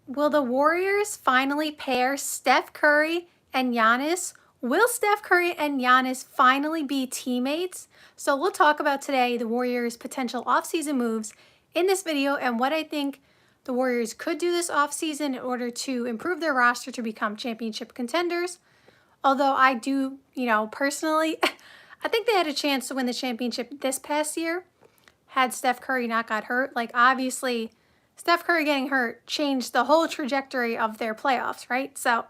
Will the Warriors finally pair Steph Curry and Giannis? Will Steph Curry and Giannis finally be teammates? So we'll talk about today the Warriors' potential offseason moves in this video and what I think the Warriors could do this offseason in order to improve their roster to become championship contenders. Although I do, personally, I think they had a chance to win the championship this past year had Steph Curry not got hurt. Like, obviously, Steph Curry getting hurt changed the whole trajectory of their playoffs, right? So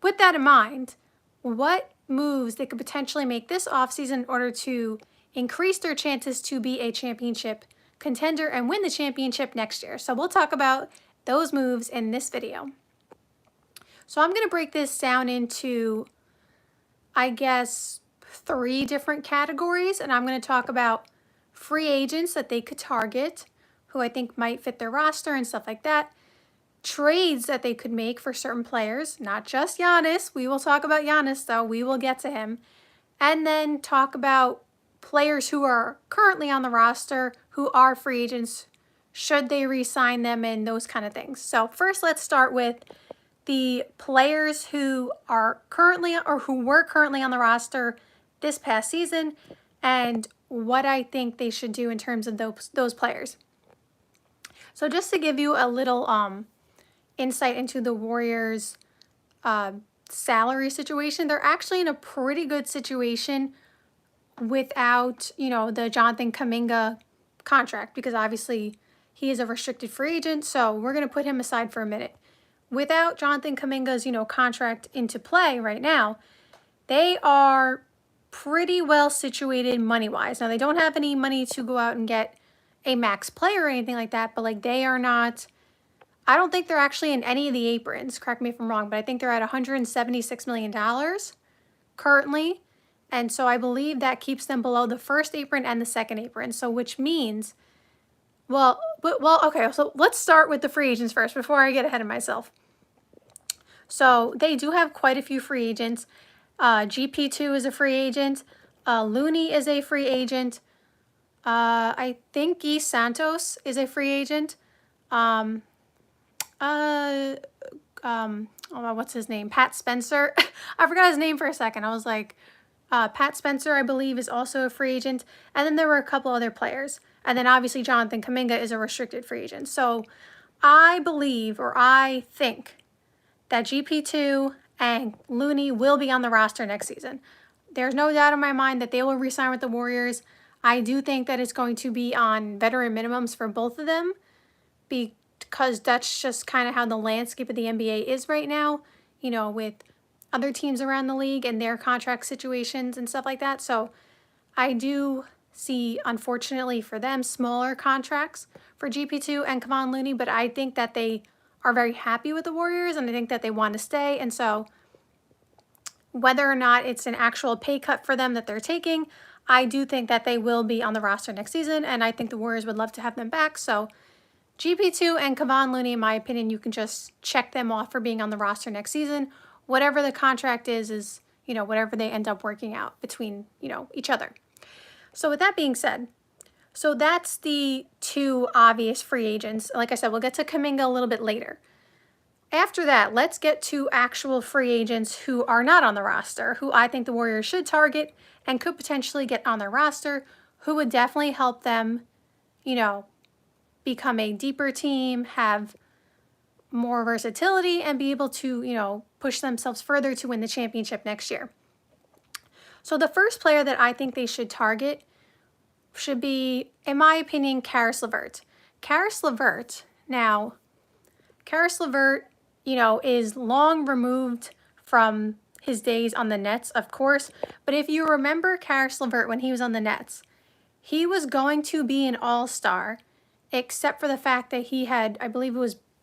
with that in mind, what moves they could potentially make this offseason in order to increase their chances to be a championship contender and win the championship next year? So we'll talk about those moves in this video. So I'm going to break this down into, I guess, 3 different categories, and I'm going to talk about free agents that they could target, who I think might fit their roster and stuff like that. Trades that they could make for certain players, not just Giannis. We will talk about Giannis, though. We will get to him. And then talk about players who are currently on the roster, who are free agents, should they re-sign them, and those kind of things. So first, let's start with the players who are currently or who were currently on the roster this past season and what I think they should do in terms of those players. So just to give you a little insight into the Warriors' salary situation, they're actually in a pretty good situation without, the Jonathan Kuminga contract, because obviously he is a restricted free agent, so we're going to put him aside for a minute. Without Jonathan Kuminga's, contract into play right now, they are pretty well situated money-wise. Now, they don't have any money to go out and get a max player or anything like that, but like they are not, I don't think they're actually in any of the aprons, correct me if I'm wrong, but I think they're at $176 million currently. And so I believe that keeps them below the first apron and the second apron. So which means, okay, so let's start with the free agents first before I get ahead of myself. So they do have quite a few free agents. GP2 is a free agent. Looney is a free agent. I think Guy Santos is a free agent. What's his name? Pat Spencer. I forgot his name for a second. I was like, Pat Spencer, I believe, is also a free agent. And then there were a couple other players. And then obviously Jonathan Kuminga is a restricted free agent. So I believe, or I think, that GP2 and Looney will be on the roster next season. There's no doubt in my mind that they will re-sign with the Warriors. I do think that it's going to be on veteran minimums for both of them because that's just kind of how the landscape of the NBA is right now, with other teams around the league and their contract situations and stuff like that. So I do see, unfortunately for them, smaller contracts for GP2 and Kevon Looney, but I think that they are very happy with the Warriors and I think that they want to stay. And so whether or not it's an actual pay cut for them that they're taking, I do think that they will be on the roster next season, and I think the Warriors would love to have them back. So GP2 and Kevon Looney, in my opinion, you can just check them off for being on the roster next season. Whatever the contract is, whatever they end up working out between, each other. So with that being said, so that's the 2 obvious free agents. Like I said, we'll get to Kuminga a little bit later. After that, let's get to actual free agents who are not on the roster, who I think the Warriors should target and could potentially get on their roster, who would definitely help them, become a deeper team, have more versatility, and be able to, push themselves further to win the championship next year. So the first player that I think they should target should be, in my opinion, Caris LeVert. Caris LeVert, is long removed from his days on the Nets, of course, but if you remember Caris LeVert when he was on the Nets, he was going to be an all-star, except for the fact that he had, I believe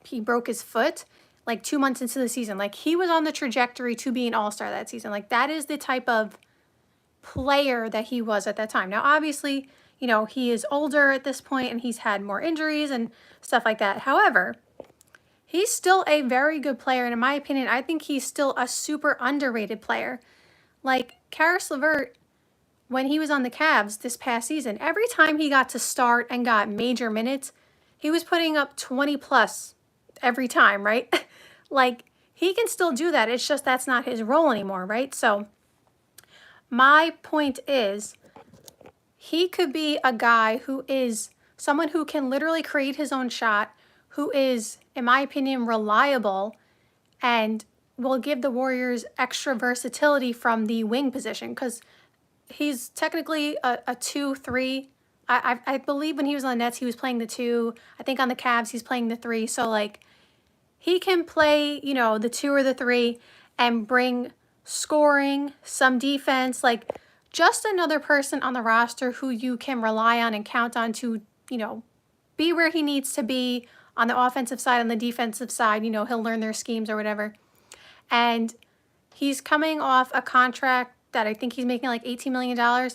he broke his foot like 2 months into the season. Like, he was on the trajectory to be an all-star that season. Like, that is the type of player that he was at that time. Now, obviously, he is older at this point and he's had more injuries and stuff like that. However, he's still a very good player. And in my opinion, I think he's still a super underrated player. Like, Caris LeVert, when he was on the Cavs this past season, every time he got to start and got major minutes, he was putting up 20 plus every time, right? Like, he can still do that. It's just that's not his role anymore, right? So my point is, he could be a guy who is someone who can literally create his own shot, who is, in my opinion, reliable, and will give the Warriors extra versatility from the wing position, because he's technically a 2-3. I believe when he was on the Nets, he was playing the 2. I think on the Cavs, he's playing the 3. So, like, he can play, you know, the 2 or the 3 and bring scoring, some defense, like just another person on the roster who you can rely on and count on to, you know, be where he needs to be on the offensive side, on the defensive side. You know, he'll learn their schemes or whatever. And he's coming off a contract that I think he's making like $18 million. Now,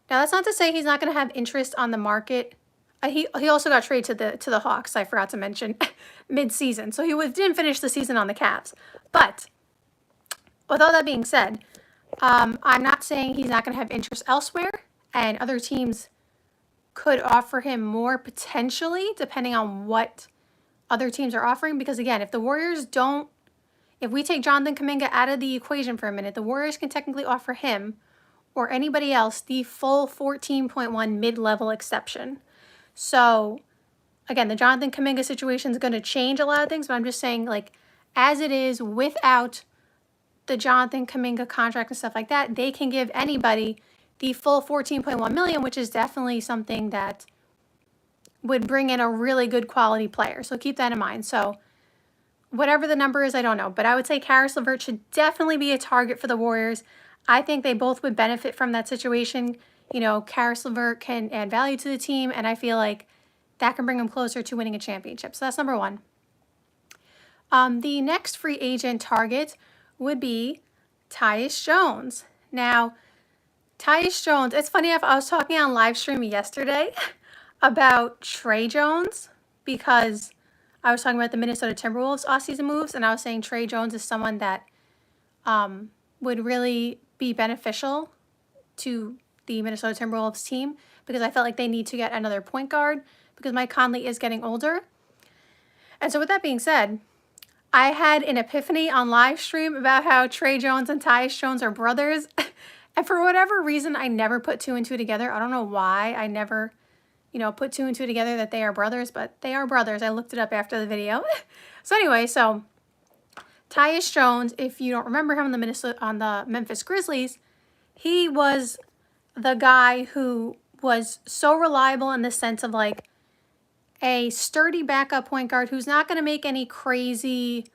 that's not to say he's not going to have interest on the market. He also got traded to the Hawks, I forgot to mention, mid-season. So he didn't finish the season on the Cavs. But with all that being said, I'm not saying he's not going to have interest elsewhere, and other teams could offer him more potentially, depending on what other teams are offering. Because again, if the Warriors don't, if we take Jonathan Kuminga out of the equation for a minute, the Warriors can technically offer him or anybody else the full 14.1 mid-level exception. So again, the Jonathan Kuminga situation is going to change a lot of things, but I'm just saying, like, as it is without the Jonathan Kuminga contract and stuff like that, they can give anybody the full 14.1 million, which is definitely something that would bring in a really good quality player. So keep that in mind. So whatever the number is, I don't know, but I would say Caris LeVert should definitely be a target for the Warriors. I think they both would benefit from that situation. You know, Caris LeVert can add value to the team, and I feel like that can bring them closer to winning a championship. So that's number one. The next free agent target would be Tyus Jones. Now, Tyus Jones, it's funny, I was talking on live stream yesterday about Trey Jones, because I was talking about the Minnesota Timberwolves offseason moves, and I was saying Trey Jones is someone that would really be beneficial to the Minnesota Timberwolves team, because I felt like they need to get another point guard, because Mike Conley is getting older. And so with that being said, I had an epiphany on live stream about how Trey Jones and Tyus Jones are brothers. And for whatever reason, I never put 2 and 2 together. I don't know why I never, you know, put 2 and 2 together that they are brothers, but they are brothers. I looked it up after the video. So anyway, so Tyus Jones, if you don't remember him on the Memphis Grizzlies, he was the guy who was so reliable in the sense of like a sturdy backup point guard who's not going to make any crazy,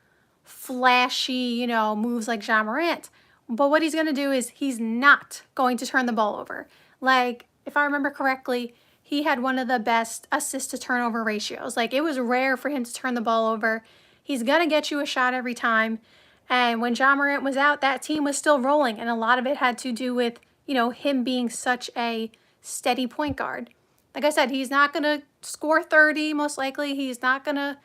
flashy, you know, moves like Ja Morant. But what he's going to do is he's not going to turn the ball over. Like, if I remember correctly, he had one of the best assist to turnover ratios. Like, it was rare for him to turn the ball over. He's going to get you a shot every time. And when Ja Morant was out, that team was still rolling. And a lot of it had to do with, you know, him being such a steady point guard. Like I said, he's not going to score 30, most likely. He's not going to,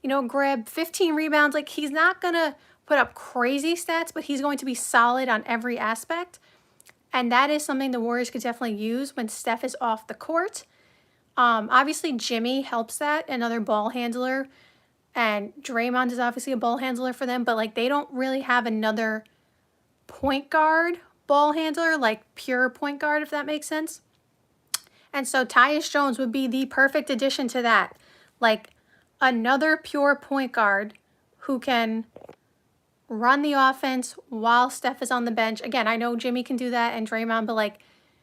you know, grab 15 rebounds. Like, he's not going to put up crazy stats, but he's going to be solid on every aspect. And that is something the Warriors could definitely use when Steph is off the court. Obviously, Jimmy helps that, another ball handler. And Draymond is obviously a ball handler for them, but, like, they don't really have another point guard ball handler, like pure point guard, if that makes sense. And so Tyus Jones would be the perfect addition to that. Like, another pure point guard who can run the offense while Steph is on the bench. Again, I know Jimmy can do that and Draymond, but, like,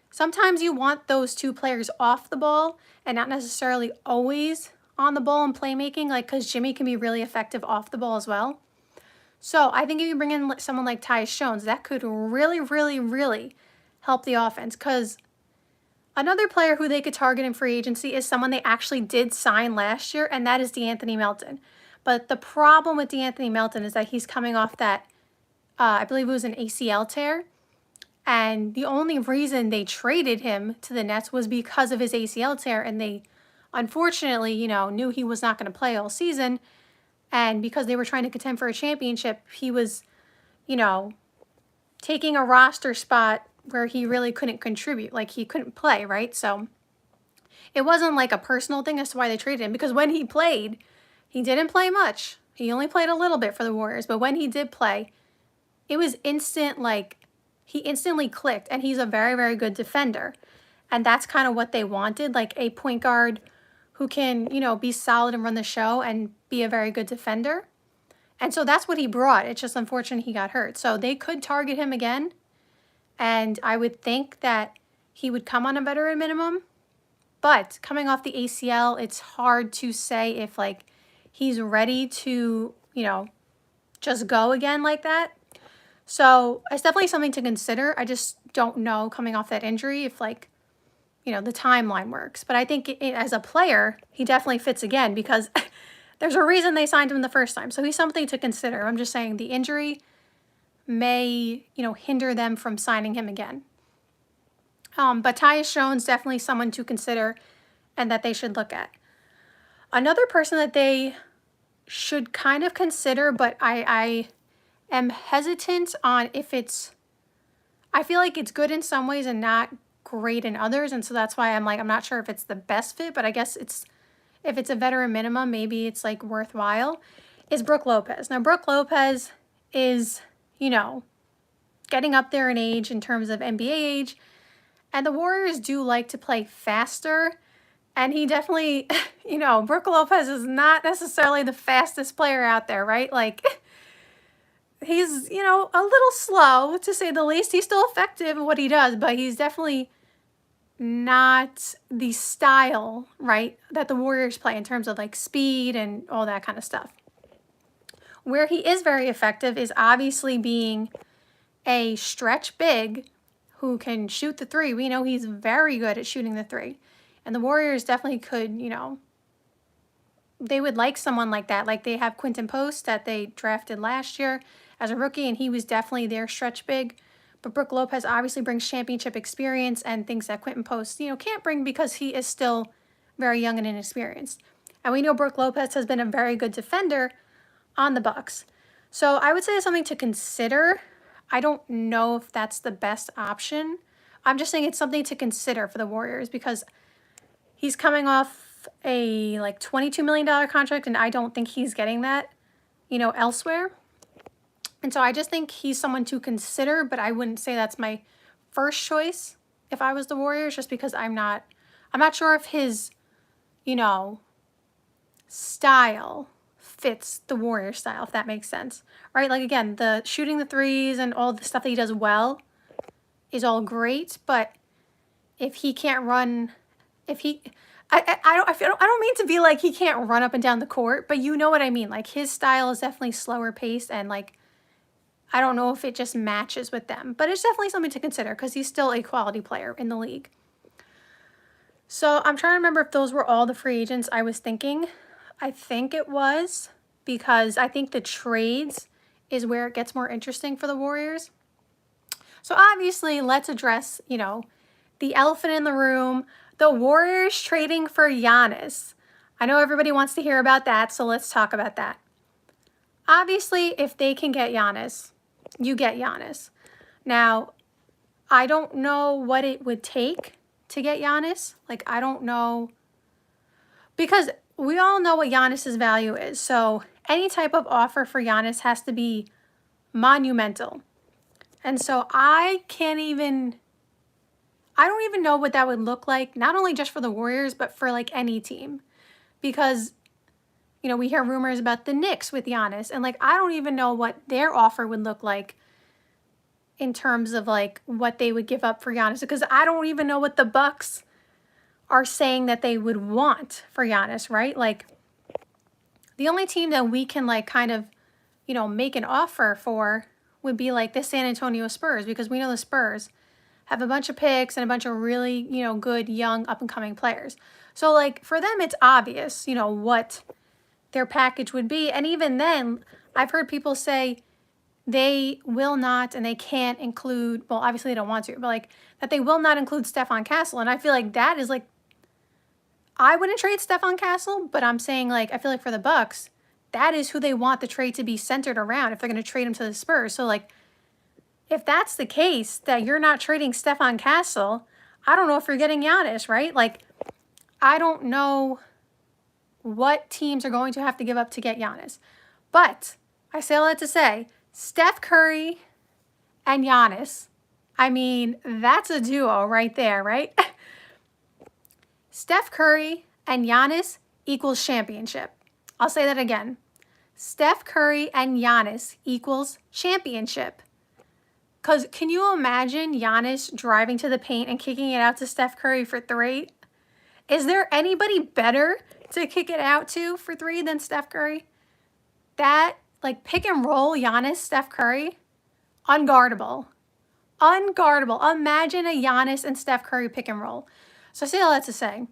sometimes you want those two players off the ball and not necessarily always on the ball and playmaking, like, because Jimmy can be really effective off the ball as well. So I think if you bring in someone like Tyus Jones, that could really, really, really help the offense. Because another player who they could target in free agency is someone they actually did sign last year, and that is DeAnthony Melton. But the problem with DeAnthony Melton is that he's coming off that, I believe it was an ACL tear. And the only reason they traded him to the Nets was because of his ACL tear. And they, unfortunately, you know, knew he was not going to play all season. And because they were trying to contend for a championship, he was, you know, taking a roster spot where he really couldn't contribute. Like, he couldn't play, right? So it wasn't like a personal thing as to why they traded him. Because when he played, He didn't play much. He only played a little bit for the Warriors, but when he did play, it was instant, like, he instantly clicked, and he's a very, very good defender. And that's kind of what they wanted, like a point guard who can, you know, be solid and run the show and be a very good defender. And so that's what he brought. It's just unfortunate he got hurt. So they could target him again. And I would think that he would come on a veteran minimum. But coming off the ACL, it's hard to say if, like, he's ready to, you know, just go again like that. So it's definitely something to consider. I just don't know coming off that injury if, like, you know, the timeline works. But I think as a player, he definitely fits again because there's a reason they signed him the first time. So he's something to consider. I'm just saying the injury may, you know, hinder them from signing him again. But Tyus Jones, definitely someone to consider and that they should look at. Another person that they should kind of consider, but I am hesitant on if it's, I feel like it's good in some ways and not great in others. And so that's why I'm like, I'm not sure if it's the best fit, but I guess it's, if it's a veteran minimum, maybe it's like worthwhile, is Brook Lopez. Now, Brook Lopez is, you know, getting up there in age in terms of NBA age. And the Warriors do like to play faster. And he definitely, you know, Brook Lopez is not necessarily the fastest player out there, right? Like, he's, you know, a little slow, to say the least. He's still effective in what he does, but he's definitely not the style, right, that the Warriors play in terms of, like, speed and all that kind of stuff. Where he is very effective is obviously being a stretch big who can shoot the three. We know he's very good at shooting the three. And the Warriors definitely could, you know, they would like someone like that. Like they have Quinton Post that they drafted last year as a rookie, and he was definitely their stretch big. But Brook Lopez obviously brings championship experience and things that Quinton Post, you know, can't bring because he is still very young and inexperienced. And we know Brook Lopez has been a very good defender on the Bucks. So I would say it's something to consider. I don't know if that's the best option. I'm just saying it's something to consider for the Warriors because he's coming off a like $22 million contract, and I don't think he's getting that, you know, elsewhere. And so I just think he's someone to consider, but I wouldn't say that's my first choice if I was the Warriors, just because I'm not sure if his, you know, style fits the Warrior style, if that makes sense, right? Like, again, the shooting the threes and all the stuff that he does well is all great, but if he can't run, if he, I don't mean to be like he can't run up and down the court, but you know what I mean. Like, his style is definitely slower paced, and like, I don't know if it just matches with them, but it's definitely something to consider because he's still a quality player in the league. So I'm trying to remember if those were all the free agents I was thinking. I think it was, because I think the trades is where it gets more interesting for the Warriors. So obviously, let's address, you know, the elephant in the room, the Warriors trading for Giannis. I know everybody wants to hear about that, so let's talk about that. Obviously, if they can get Giannis, you get Giannis. Now, I don't know what it would take to get Giannis. Like, I don't know, because we all know what Giannis's value is. So any type of offer for Giannis has to be monumental. And so I don't even know what that would look like, not only just for the Warriors, but for like any team. Because, you know, we hear rumors about the Knicks with Giannis, and like, I don't even know what their offer would look like in terms of like what they would give up for Giannis, because I don't even know what the Bucks are saying that they would want for Giannis, right? Like, the only team that we can like kind of, you know, make an offer for would be like the San Antonio Spurs, because we know the Spurs have a bunch of picks and a bunch of really, you know, good young up and coming players. So like, for them, it's obvious, you know, what their package would be. And even then, I've heard people say they will not and they can't include, well, obviously they don't want to, but like that they will not include Stephon Castle. And I feel like that is like, I wouldn't trade Stephon Castle, but I'm saying like, I feel like for the Bucks, that is who they want the trade to be centered around if they're going to trade him to the Spurs. So like, if that's the case, that you're not trading Stephon Castle, I don't know if you're getting Giannis, right? Like, I don't know what teams are going to have to give up to get Giannis. But I say all that to say, Steph Curry and Giannis, I mean, that's a duo right there, right? Steph Curry and Giannis equals championship. I'll say that again. Steph Curry and Giannis equals championship. Because can you imagine Giannis driving to the paint and kicking it out to Steph Curry for 3? Is there anybody better to kick it out to for 3 than Steph Curry? That, like, pick and roll Giannis, Steph Curry, unguardable. Unguardable. Imagine a Giannis and Steph Curry pick and roll. So I say all that to say,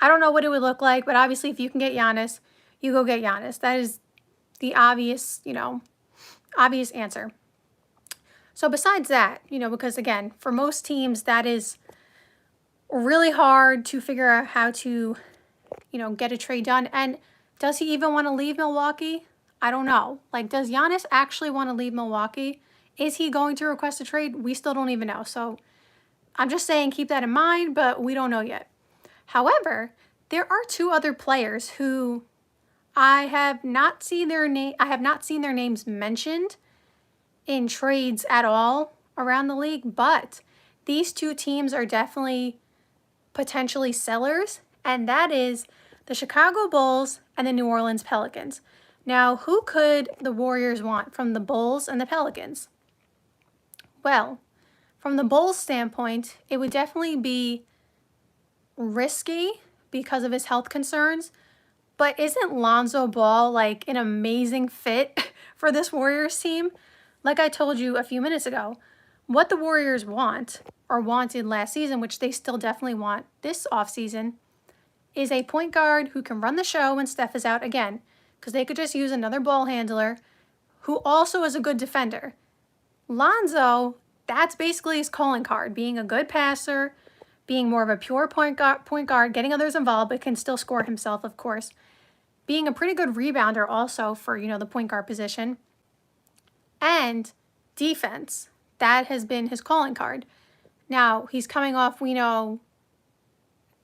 I don't know what it would look like, but obviously if you can get Giannis, you go get Giannis. That is the obvious, obvious answer. So besides that, because again, for most teams, that is really hard to figure out how to, get a trade done. And does he even want to leave Milwaukee? I don't know. Like, does Giannis actually want to leave Milwaukee? Is he going to request a trade? We still don't even know. So I'm just saying keep that in mind, but we don't know yet. However, there are 2 other players who I have not seen their names mentioned in trades at all around the league, but these 2 teams are definitely potentially sellers, and that is the Chicago Bulls and the New Orleans Pelicans. Now, who could the Warriors want from the Bulls and the Pelicans? Well, from the Bulls standpoint, it would definitely be risky because of his health concerns, but isn't Lonzo Ball like an amazing fit for this Warriors team? Like I told you a few minutes ago, what the Warriors want, or wanted last season, which they still definitely want this offseason, is a point guard who can run the show when Steph is out again, because they could just use another ball handler who also is a good defender. Lonzo, that's basically his calling card, being a good passer, being more of a pure point guard, getting others involved, but can still score himself, of course. Being a pretty good rebounder also for, the point guard position. And defense. That has been his calling card. Now, he's coming off, we know,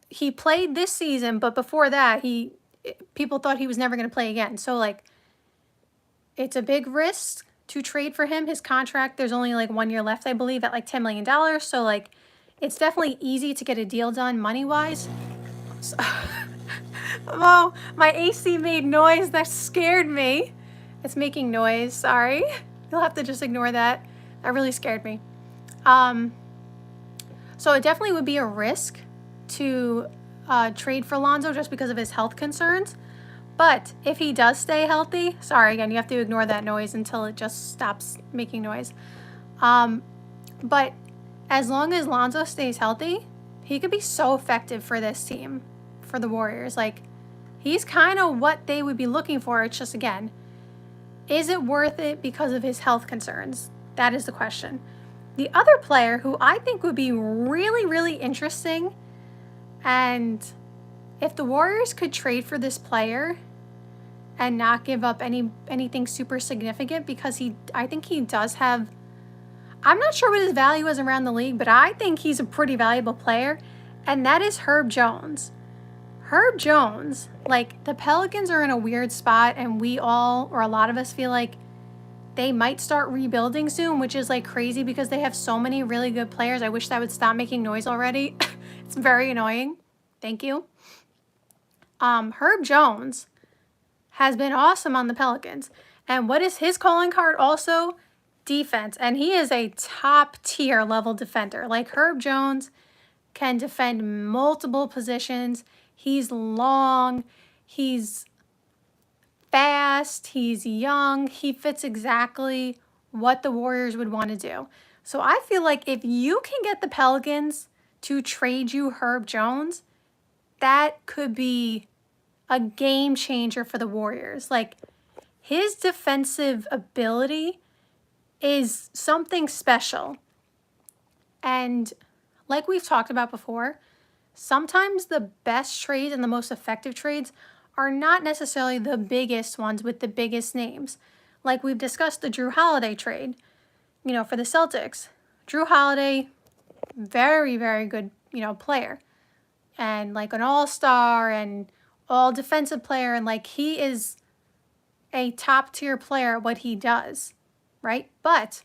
he played this season, but before that, people thought he was never going to play again. So, like, it's a big risk to trade for him. His contract, there's only, 1 year left, I believe, at, $10 million. So, it's definitely easy to get a deal done money-wise. So, oh, my AC made noise. That scared me. It's making noise. Sorry. You'll have to just ignore that. That really scared me. So it definitely would be a risk to trade for Lonzo just because of his health concerns. But if he does stay healthy, sorry, again, you have to ignore that noise until it just stops making noise. But as long as Lonzo stays healthy, he could be so effective for this team, for the Warriors. Like, he's kind of what they would be looking for. It's just, again, is it worth it because of his health concerns? That is the question. The other player who I think would be really, really interesting, and if the Warriors could trade for this player and not give up anything super significant, because I think he does have, I'm not sure what his value is around the league, but I think he's a pretty valuable player, and that is Herb Jones. Herb Jones, like, the Pelicans are in a weird spot, and we all, or a lot of us, feel like they might start rebuilding soon, which is, crazy because they have so many really good players. I wish that would stop making noise already. It's very annoying. Thank you. Herb Jones has been awesome on the Pelicans. And what is his calling card also? Defense. And he is a top tier level defender. Like, Herb Jones can defend multiple positions. He's long, he's fast, he's young. He fits exactly what the Warriors would want to do. So I feel like if you can get the Pelicans to trade you Herb Jones, that could be a game changer for the Warriors. Like, his defensive ability is something special. And like we've talked about before, sometimes the best trades and the most effective trades are not necessarily the biggest ones with the biggest names. Like we've discussed the Drew Holiday trade, for the Celtics. Drew Holiday, very, very good, player. And like an all-star and all defensive player, and like he is a top tier player at what he does, right? But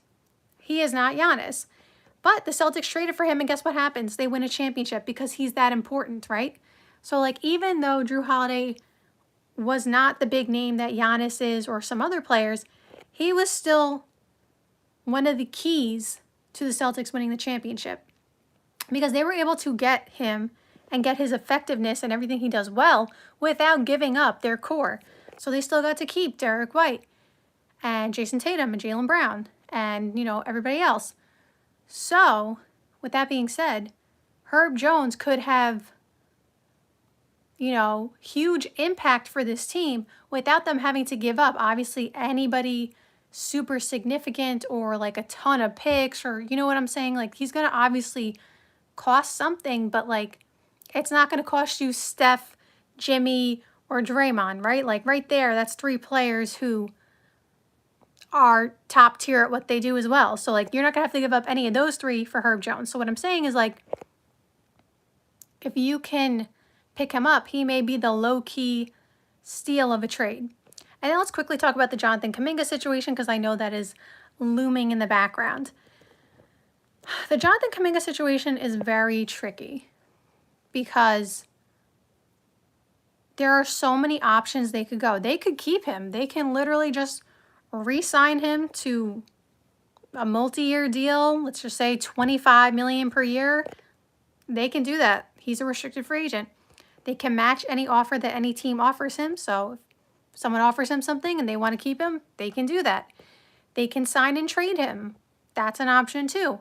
he is not Giannis. But the Celtics traded for him, and guess what happens? They win a championship because he's that important, right? So like even though Drew Holiday was not the big name that Giannis is or some other players, he was still one of the keys to the Celtics winning the championship because they were able to get him and get his effectiveness and everything he does well without giving up their core. So they still got to keep Derek White and Jason Tatum and Jaylen Brown and, you know, everybody else. So with that being said, Herb Jones could have, you know, huge impact for this team without them having to give up, obviously, anybody super significant or like a ton of picks or, you know what I'm saying? Like, he's going to obviously cost something, but like, it's not going to cost you Steph, Jimmy, or Draymond, right? Like right there, that's 3 players who are top tier at what they do as well. So like, you're not going to have to give up any of those 3 for Herb Jones. So what I'm saying is like, if you can pick him up, he may be the low-key steal of a trade. And then let's quickly talk about the Jonathan Kuminga situation because I know that is looming in the background. The Jonathan Kuminga situation is very tricky because there are so many options they could go. They could keep him. They can literally just re-sign him to a multi-year deal. Let's just say $25 million per year. They can do that. He's a restricted free agent. They can match any offer that any team offers him. So if someone offers him something and they want to keep him, they can do that. They can sign and trade him. That's an option too.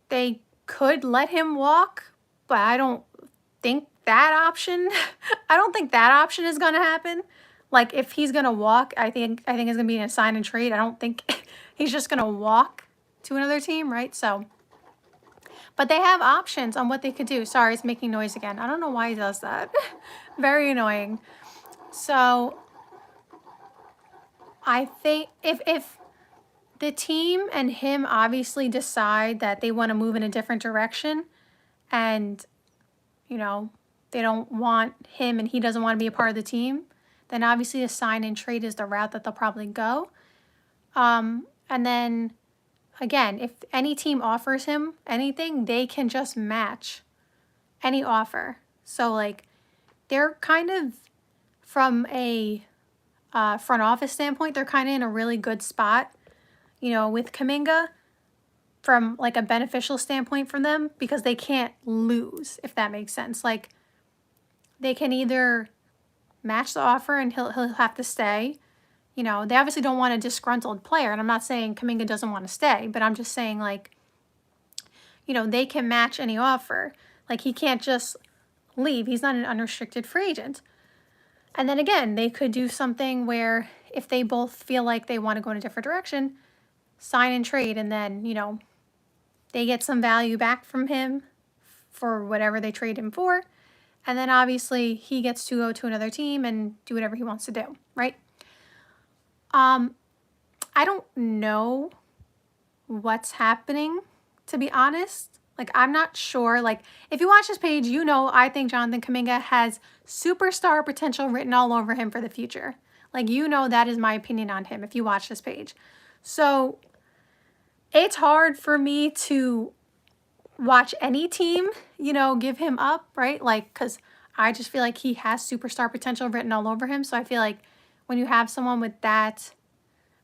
They could let him walk, but I don't think that option, I don't think that option is going to happen. Like if he's going to walk, I think it's going to be a sign and trade. I don't think he's just going to walk to another team, right? So, but they have options on what they could do. Sorry, it's making noise again. I don't know why he does that. Very annoying. So I think if the team and him obviously decide that they want to move in a different direction and, you know, they don't want him and he doesn't want to be a part of the team, then obviously a sign and trade is the route that they'll probably go. And then again, if any team offers him anything, they can just match any offer. So like they're kind of, from a front office standpoint, they're kind of in a really good spot, you know, with Kuminga from like a beneficial standpoint for them because they can't lose, if that makes sense. Like they can either match the offer and he'll have to stay. You know, they obviously don't want a disgruntled player, and I'm not saying Kuminga doesn't want to stay, but I'm just saying like, you know, they can match any offer. Like he can't just leave. He's not an unrestricted free agent. And then again, they could do something where if they both feel like they want to go in a different direction, sign and trade, and then, you know, they get some value back from him for whatever they trade him for. And then obviously he gets to go to another team and do whatever he wants to do, right? I don't know what's happening, to be honest. Like, I'm not sure. Like, if you watch this page, you know I think Jonathan Kuminga has superstar potential written all over him for the future. Like, you know that is my opinion on him if you watch this page. So, it's hard for me to watch any team, you know, give him up, right? Like, because I just feel like he has superstar potential written all over him. So, I feel like when you have someone with that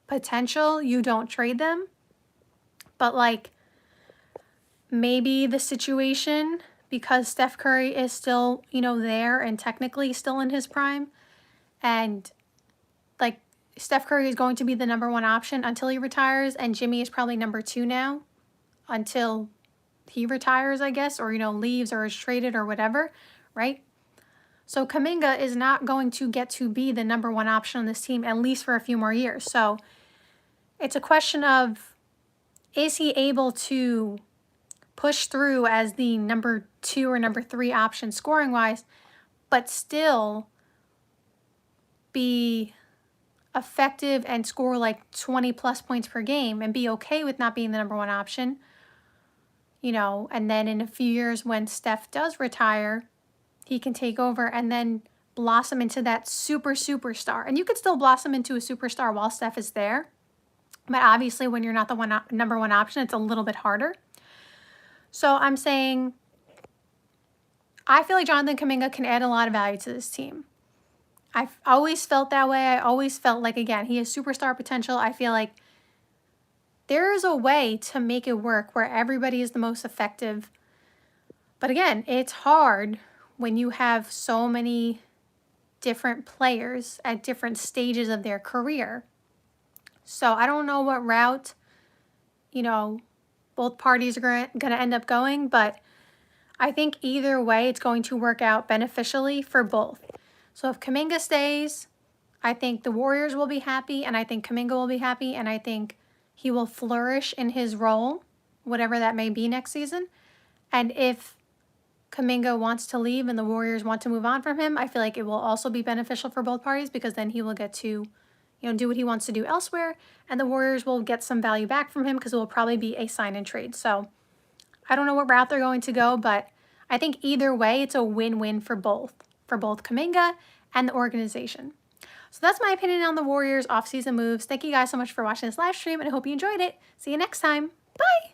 potential, you don't trade them. But, like, maybe the situation, because Steph Curry is still, you know, there and technically still in his prime, and like Steph Curry is going to be the #1 option until he retires, and Jimmy is probably #2 now until he retires, I guess, or, you know, leaves or is traded or whatever, right? So Kuminga is not going to get to be the #1 option on this team, at least for a few more years. So it's a question of, is he able to push through as the #2 or #3 option scoring wise, but still be effective and score like 20 plus points per game and be okay with not being the #1 option, you know, and then in a few years when Steph does retire, he can take over and then blossom into that superstar. And you could still blossom into a superstar while Steph is there. But obviously when you're not the number one option, it's a little bit harder. So I'm saying I feel like Jonathan Kuminga can add a lot of value to this team. I've always felt that way. I always felt like, again, he has superstar potential. I feel like there is a way to make it work where everybody is the most effective. But again, it's hard when you have so many different players at different stages of their career. So I don't know what route, both parties are going to end up going, but I think either way, it's going to work out beneficially for both. So if Kuminga stays, I think the Warriors will be happy, and I think Kuminga will be happy, and I think he will flourish in his role, whatever that may be next season. And if Kuminga wants to leave and the Warriors want to move on from him, I feel like it will also be beneficial for both parties, because then he will get to, do what he wants to do elsewhere, and the Warriors will get some value back from him because it will probably be a sign and trade. So I don't know what route they're going to go, but I think either way, it's a win-win for both Kuminga and the organization. So that's my opinion on the Warriors offseason moves. Thank you guys so much for watching this live stream, and I hope you enjoyed it. See you next time. Bye!